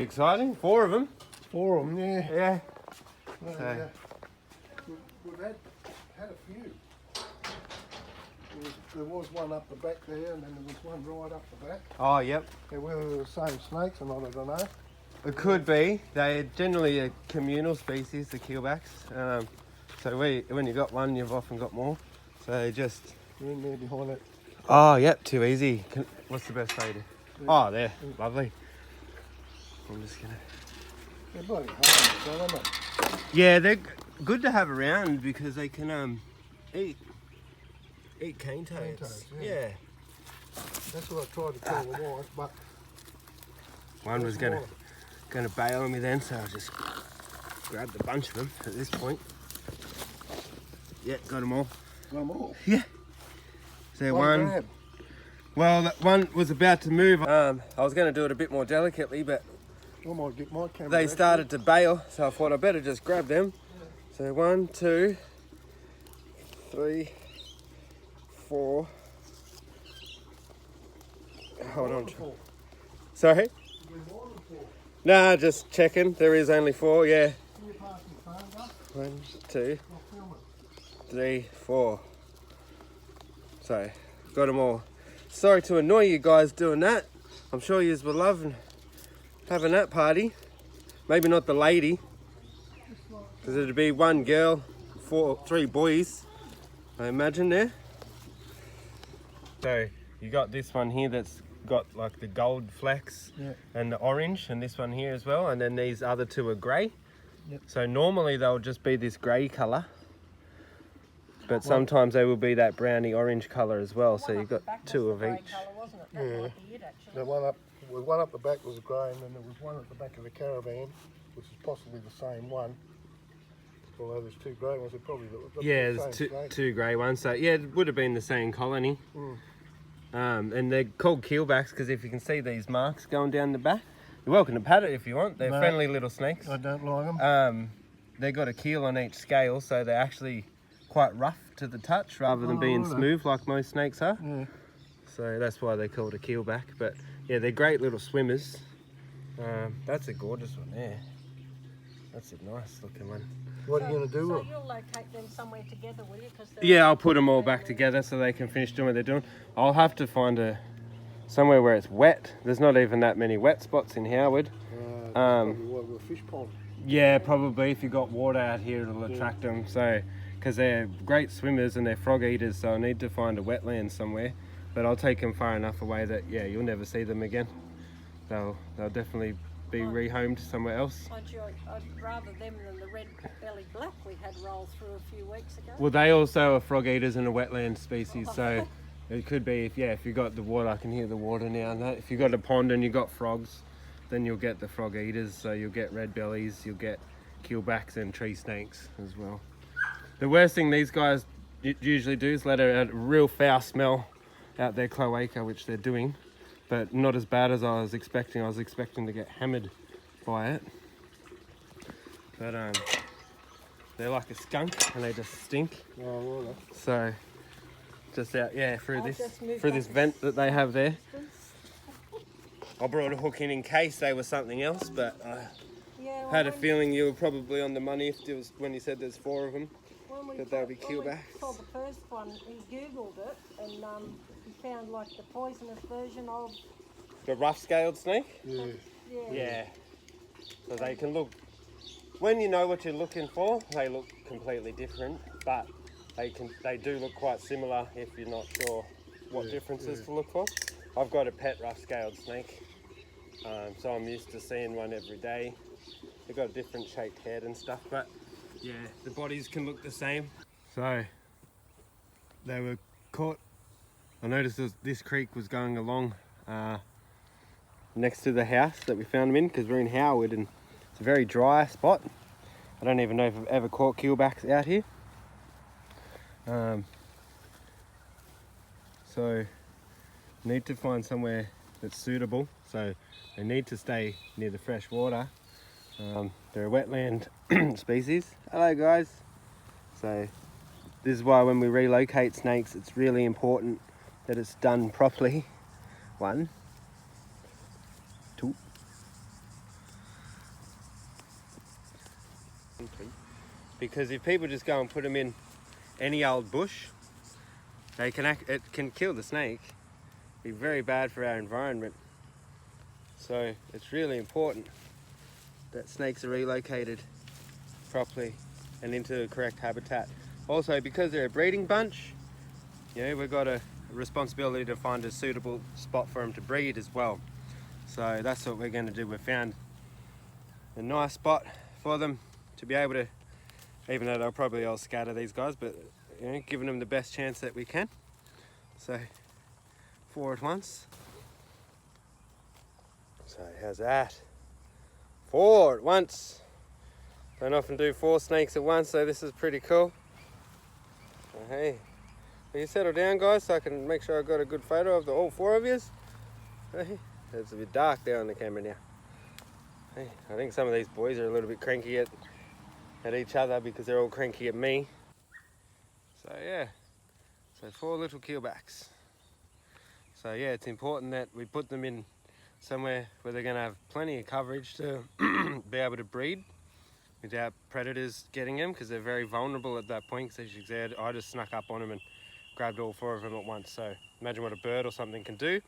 Exciting, 4 of them. 4 of them, yeah. Yeah. No, So. yeah. We've had a few. There was one up the back there, and then there was one right up the back. Oh, yep. They were the same snakes, and I don't know. It could be. They're generally a communal species, the keelbacks. So when you got one, you've often got more. So just... They're in there behind it. Oh, yep, too easy. What's the best way to... Oh, there. Lovely. I'm just going to... They're bloody hard, aren't they? Yeah, they're good to have around because they can eat cane toads. Yeah. That's what I tried to tell the wife, but... One was going to bail on me then, so I just grabbed a bunch of them at this point. Yeah, got them all. Got them all? Yeah. So one... Well, that one was about to move. I was going to do it a bit more delicately, but I might get my camera they back. started to bail, so I thought I better just grab them. So 1, 2, 3, 4. Hold on. Sorry? Nah, just checking. There is only 4, yeah. 1, 2, 3, 4. So, got them all. Sorry to annoy you guys doing that. I'm sure you will love having that party. Maybe not the lady, because it'd be 1 girl, 3 boys, I imagine there. So you got this one here that's got like the gold flecks and the orange, and this one here as well, and then these other 2 are grey. Yep. So normally they'll just be this grey colour, but sometimes they will be that browny orange colour as well. So you've got 2 of each. The one up the back was grey, and then there was one at the back of the caravan, which is possibly the same one. Although there's 2 grey ones, they're probably yeah, there's two grey ones. So yeah, it would have been the same colony. And they're called keelbacks because if you can see these marks going down the back, you're welcome to pat it if you want. They're friendly little snakes. I don't like them. They've got a keel on each scale, so they're actually quite rough to the touch rather than being smooth like most snakes are. Yeah. So that's why they're called a keelback. But yeah, they're great little swimmers. That's a gorgeous one there. That's a nice looking one. What are you going to do with them? So you'll locate them somewhere together, will you? Yeah, I'll put them all back together so they can finish doing what they're doing. I'll have to find somewhere where it's wet. There's not even that many wet spots in Howard. Probably a fish pond. Yeah, probably. If you've got water out here, it'll attract them. So, because they're great swimmers and they're frog eaters, so I need to find a wetland somewhere. But I'll take them far enough away that, yeah, you'll never see them again. They'll definitely be rehomed somewhere else. I'd rather them than the red-bellied black we had roll through a few weeks ago. Well, they also are frog eaters and a wetland species, so it could be, if you've got the water, I can hear the water now. If you've got a pond and you've got frogs, then you'll get the frog eaters, so you'll get red bellies, you'll get keelbacks and tree snakes as well. The worst thing these guys usually do is let out a real foul smell out their cloaca, which they're doing, but not as bad as I was expecting. I was expecting to get hammered by it. But they're like a skunk and they just stink. Oh, right. So just out, through this vent that they have there. I brought a hook in case they were something else, but I had a feeling you were probably on the money if there was, when you said there's 4 of them, that they'll be keelbacks. When we saw the first one, he googled it and he found like the poisonous version of the rough-scaled snake. Yeah. So they can look, when you know what you're looking for, they look completely different, but they do look quite similar if you're not sure what differences to look for. I've got a pet rough-scaled snake, so I'm used to seeing one every day. They've got a different shaped head and stuff, but yeah, the bodies can look the same. So they were caught. I noticed this creek was going along next to the house that we found them in, because we're in Howard and it's a very dry spot. I don't even know if I've ever caught keelbacks out here. So need to find somewhere that's suitable, so they need to stay near the fresh water. They're a wetland species. Hello guys. So this is why when we relocate snakes, it's really important that it's done properly. 1, 2, because if people just go and put them in any old bush, it can kill the snake. Be very bad for our environment. So it's really important that snakes are relocated properly and into the correct habitat. Also, because they're a breeding bunch, we've got a responsibility to find a suitable spot for them to breed as well. So that's what we're going to do. We've found a nice spot for them to be able to, even though they'll probably all scatter, these guys, but giving them the best chance that we can. So 4 at once. So how's that? 4 at once. Don't often do 4 snakes at once, so this is pretty cool. Hey, will you settle down, guys, so I can make sure I've got a good photo of all 4 of you? Hey, it's a bit dark there on the camera now. Hey, I think some of these boys are a little bit cranky at each other because they're all cranky at me. So yeah, so 4 little keelbacks. So yeah, it's important that we put them in somewhere where they're going to have plenty of coverage to be able to breed without predators getting them, because they're very vulnerable at that point. Because as you said, I just snuck up on them and grabbed all 4 of them at once. So imagine what a bird or something can do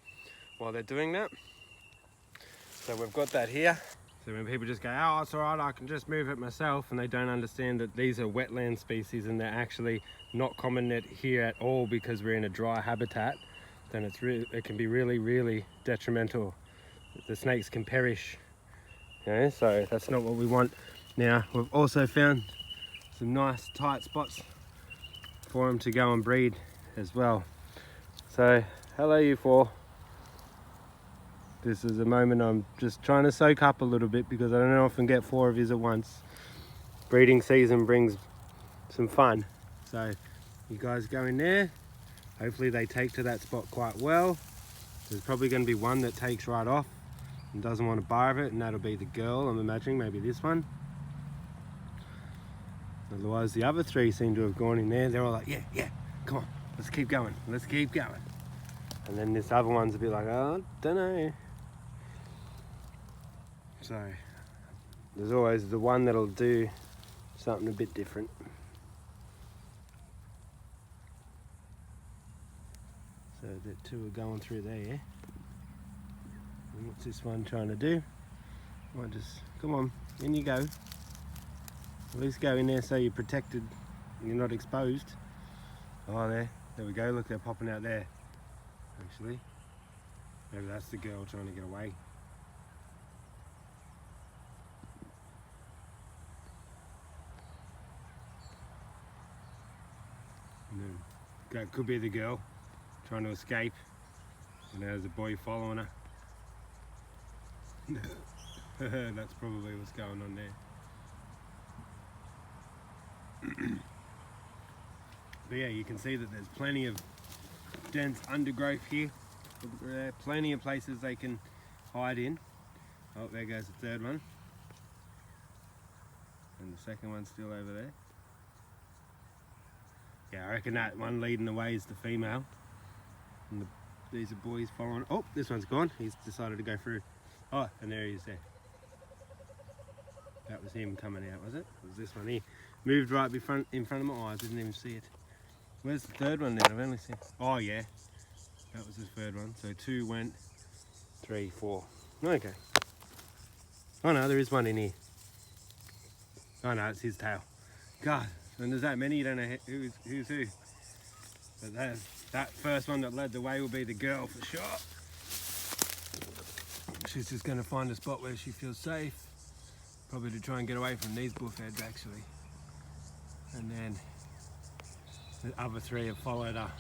while they're doing that. So we've got that here. So when people just go, oh, it's all right, I can just move it myself, and they don't understand that these are wetland species and they're actually not common here at all because we're in a dry habitat, then it can be really, really detrimental. The snakes can perish. So that's not what we want. Now, we've also found some nice tight spots for them to go and breed as well. So, hello you 4. This is a moment I'm just trying to soak up a little bit because I don't often get 4 of you at once. Breeding season brings some fun. So, you guys go in there. Hopefully they take to that spot quite well. There's probably going to be one that takes right off and doesn't want to bar it, and that'll be the girl, I'm imagining, maybe this one. Otherwise the other 3 seem to have gone in there. They're all like, yeah, come on, let's keep going. And then this other one's a bit like, oh, don't know. So there's always the one that'll do something a bit different. So the 2 are going through there. And what's this one trying to do? Might just, come on, in you go. At least go in there so you're protected and you're not exposed. Oh, there we go. Look, they're popping out there. Actually, maybe that's the girl trying to get away. And then that could be the girl trying to escape, and there's a boy following her. That's probably what's going on there. But yeah, you can see that there's plenty of dense undergrowth here. There are plenty of places they can hide in. Oh, there goes the 3rd one. And the 2nd one's still over there. Yeah, I reckon that one leading the way is the female. And these are boys following. Oh, this one's gone. He's decided to go through. Oh, and there he is there. That was him coming out, was it? It was this one here. Moved right in front of my eyes, didn't even see it. Where's the 3rd one then? I've only seen. Oh yeah, that was the 3rd one. So 2 went, 3, 4. Okay. Oh no, there is one in here. Oh no, it's his tail. God, when there's that many, you don't know who's who. But that first one that led the way will be the girl for sure. She's just going to find a spot where she feels safe. Probably to try and get away from these bullheads actually. And then the other 3 have followed her.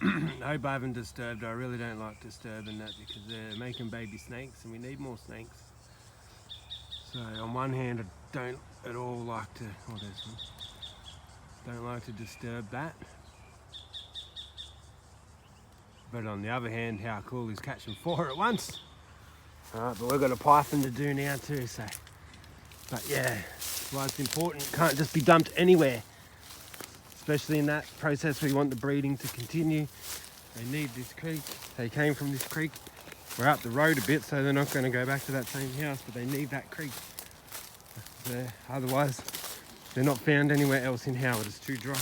I hope I haven't disturbed her. I really don't like disturbing that because they're making baby snakes and we need more snakes. So on one hand I don't at all like to, oh there's one. Don't like to disturb that. But on the other hand, how cool is catching 4 at once? Alright, but we've got a python to do now too, so. But yeah, that's why it's important. It can't just be dumped anywhere. Especially in that process, we want the breeding to continue. They need this creek. They came from this creek. We're up the road a bit, so they're not going to go back to that same house, but they need that creek. Otherwise, they're not found anywhere else in Howard. It's too dry.